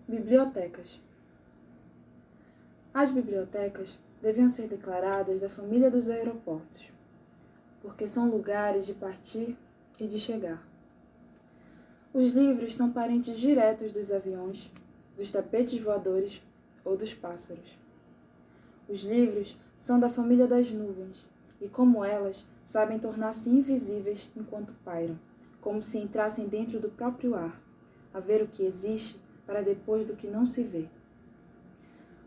Bibliotecas. As bibliotecas deviam ser declaradas da família dos aeroportos, porque são lugares de partir e de chegar. Os livros são parentes diretos dos aviões, dos tapetes voadores ou dos pássaros. Os livros são da família das nuvens e, como elas, sabem tornar-se invisíveis enquanto pairam, como se entrassem dentro do próprio ar, a ver o que existe para depois do que não se vê.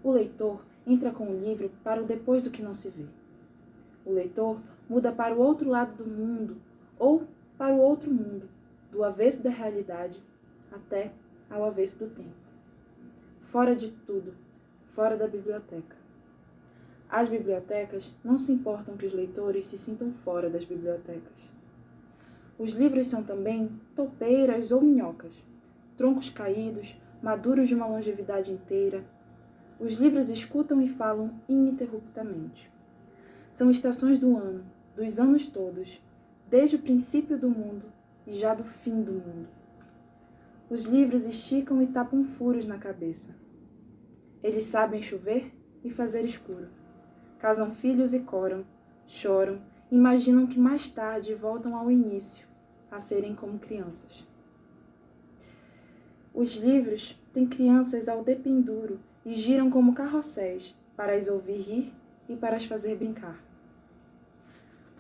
O leitor entra com o livro para o depois do que não se vê. O leitor muda para o outro lado do mundo ou para o outro mundo, do avesso da realidade até ao avesso do tempo. Fora de tudo, fora da biblioteca. As bibliotecas não se importam que os leitores se sintam fora das bibliotecas. Os livros são também topeiras ou minhocas, troncos caídos, maduros de uma longevidade inteira. Os livros escutam e falam ininterruptamente. São estações do ano, dos anos todos, desde o princípio do mundo e já do fim do mundo. Os livros esticam e tapam furos na cabeça. Eles sabem chover e fazer escuro. Casam filhos e coram, choram, imaginam que mais tarde voltam ao início, a serem como crianças. Os livros têm crianças ao dependuro e giram como carrosséis para as ouvir rir e para as fazer brincar.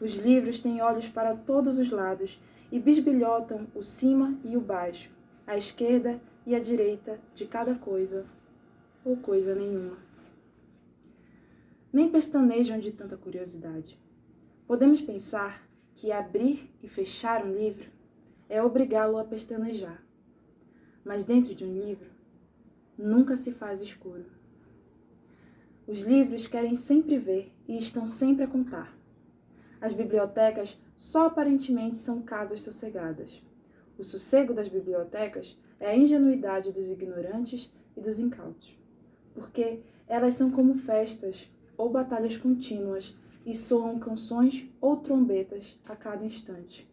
Os livros têm olhos para todos os lados e bisbilhotam o cima e o baixo, a esquerda e a direita de cada coisa, ou coisa nenhuma. Nem pestanejam de tanta curiosidade. Podemos pensar que abrir e fechar um livro é obrigá-lo a pestanejar. Mas dentro de um livro, nunca se faz escuro. Os livros querem sempre ver e estão sempre a contar. As bibliotecas só aparentemente são casas sossegadas. O sossego das bibliotecas é a ingenuidade dos ignorantes e dos incautos, porque elas são como festas ou batalhas contínuas e soam canções ou trombetas a cada instante.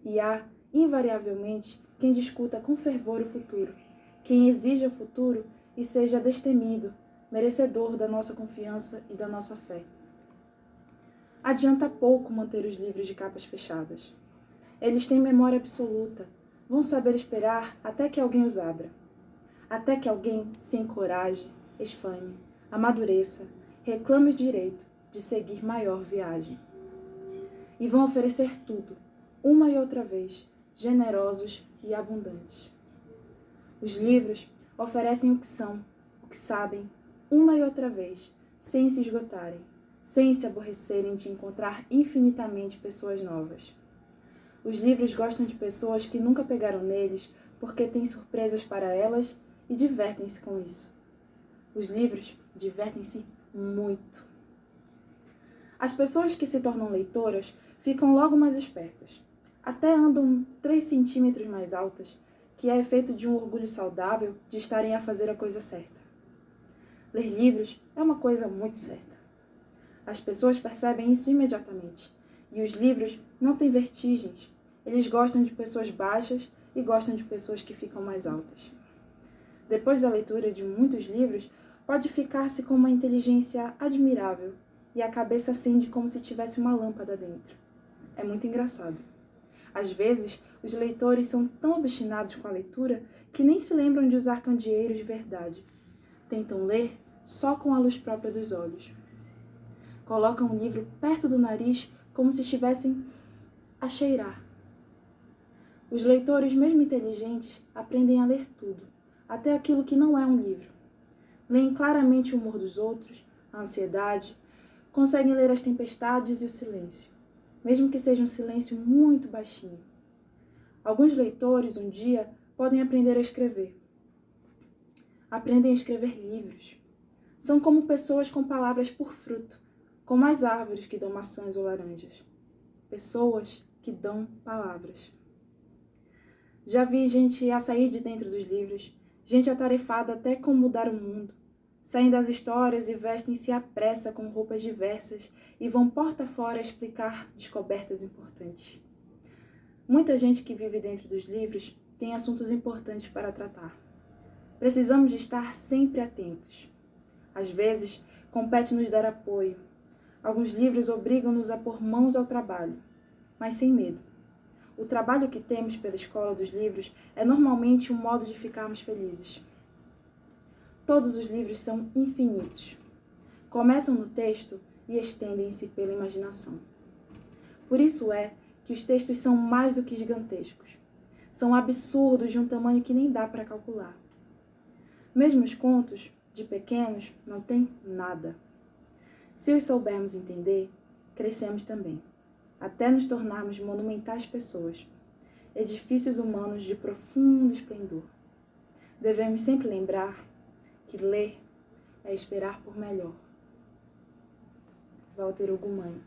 E há, invariavelmente, quem discuta com fervor o futuro, quem exija o futuro e seja destemido, merecedor da nossa confiança e da nossa fé. Adianta pouco manter os livros de capas fechadas. Eles têm memória absoluta, vão saber esperar até que alguém os abra, até que alguém se encoraje, esfame, amadureça, reclame o direito de seguir maior viagem. E vão oferecer tudo, uma e outra vez, generosos e abundantes. Os livros oferecem o que são, o que sabem, uma e outra vez, sem se esgotarem, sem se aborrecerem de encontrar infinitamente pessoas novas. Os livros gostam de pessoas que nunca pegaram neles porque têm surpresas para elas e divertem-se com isso. Os livros divertem-se muito. As pessoas que se tornam leitoras ficam logo mais espertas. Até andam 3 centímetros mais altas, que é efeito de um orgulho saudável de estarem a fazer a coisa certa. Ler livros é uma coisa muito certa. As pessoas percebem isso imediatamente, e os livros não têm vertigens. Eles gostam de pessoas baixas e gostam de pessoas que ficam mais altas. Depois da leitura de muitos livros, pode ficar-se com uma inteligência admirável, e a cabeça acende como se tivesse uma lâmpada dentro. É muito engraçado. Às vezes, os leitores são tão obstinados com a leitura que nem se lembram de usar candeeiros de verdade. Tentam ler só com a luz própria dos olhos. Colocam o livro perto do nariz como se estivessem a cheirar. Os leitores, mesmo inteligentes, aprendem a ler tudo, até aquilo que não é um livro. Leem claramente o humor dos outros, a ansiedade, conseguem ler as tempestades e o silêncio, mesmo que seja um silêncio muito baixinho. Alguns leitores, um dia, podem aprender a escrever. Aprendem a escrever livros. São como pessoas com palavras por fruto, como as árvores que dão maçãs ou laranjas. Pessoas que dão palavras. Já vi gente a sair de dentro dos livros, gente atarefada até com mudar o mundo. Saem das histórias e vestem-se à pressa com roupas diversas e vão porta fora explicar descobertas importantes. Muita gente que vive dentro dos livros tem assuntos importantes para tratar. Precisamos de estar sempre atentos. Às vezes, compete-nos dar apoio. Alguns livros obrigam-nos a pôr mãos ao trabalho, mas sem medo. O trabalho que temos pela escola dos livros é normalmente um modo de ficarmos felizes. Todos os livros são infinitos. Começam no texto e estendem-se pela imaginação. Por isso é que os textos são mais do que gigantescos. São absurdos de um tamanho que nem dá para calcular. Mesmo os contos, de pequenos, não têm nada. Se os soubermos entender, crescemos também, até nos tornarmos monumentais pessoas, edifícios humanos de profundo esplendor. Devemos sempre lembrar que ler é esperar por melhor. Walter Ugumãe.